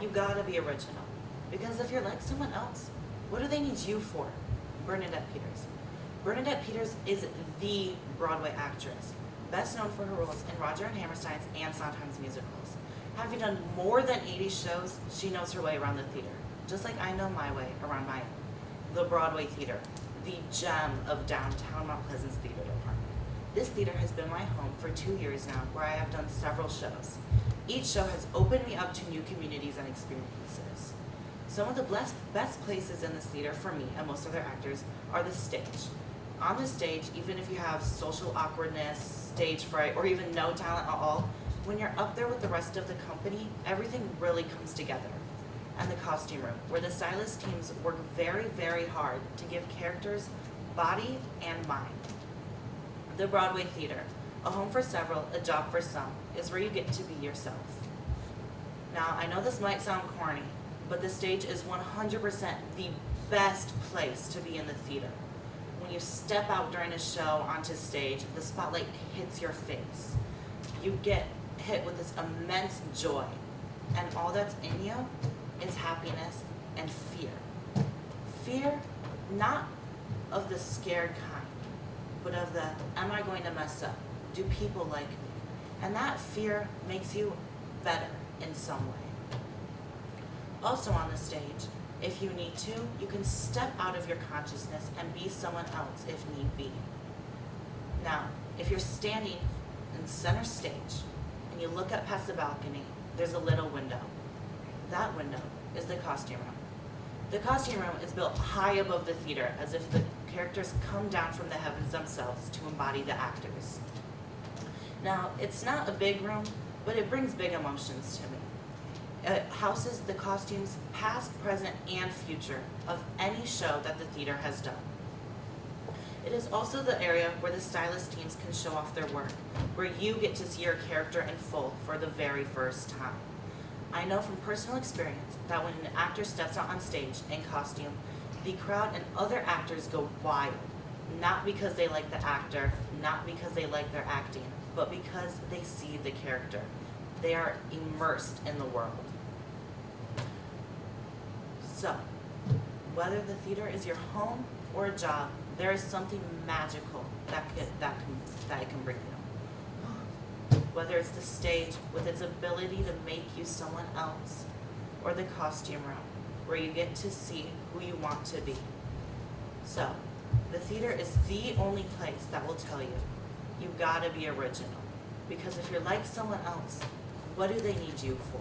You gotta be original. Because if you're like someone else, what do they need you for? Bernadette Peters. Bernadette Peters is the Broadway actress, best known for her roles in Roger and Hammerstein's and Sondheim's musicals. Having done more than 80 shows, she knows her way around the theater, just like I know my way around my own. The Broadway Theater, the gem of downtown Mount Pleasant's theater department. This theater has been my home for 2 years now, where I have done several shows. Each show has opened me up to new communities and experiences. Some of the best places in this theater for me and most other actors are the stage. On the stage, even if you have social awkwardness, stage fright, or even no talent at all, when you're up there with the rest of the company, everything really comes together. And the costume room, where the stylist teams work very, very hard to give characters body and mind. The Broadway Theater, a home for several, a job for some, is where you get to be yourself. Now, I know this might sound corny, but the stage is 100% the best place to be in the theater. When you step out during a show onto stage, the spotlight hits your face. You get hit with this immense joy, and all that's in you is happiness and fear. Fear, not of the scared kind, but of the, am I going to mess up? Do people like me? And that fear makes you better in some way. Also on the stage, if you need to, you can step out of your consciousness and be someone else if need be. Now, if you're standing in center stage and you look up past the balcony, there's a little window. That window is the costume room. The costume room is built high above the theater, as if the characters come down from the heavens themselves to embody the actors. Now, it's not a big room, but it brings big emotions to me. It houses the costumes past, present, and future of any show that the theater has done. It is also the area where the stylist teams can show off their work, where you get to see your character in full for the very first time. I know from personal experience that when an actor steps out on stage in costume, the crowd and other actors go wild, not because they like the actor, not because they like their acting, but because they see the character. They are immersed in the world. So, whether the theater is your home or a job, there is something magical that it can bring you. Whether it's the stage with its ability to make you someone else, or the costume room where you get to see who you want to be. So, the theater is the only place that will tell you, you gotta be original. Because if you're like someone else, what do they need you for?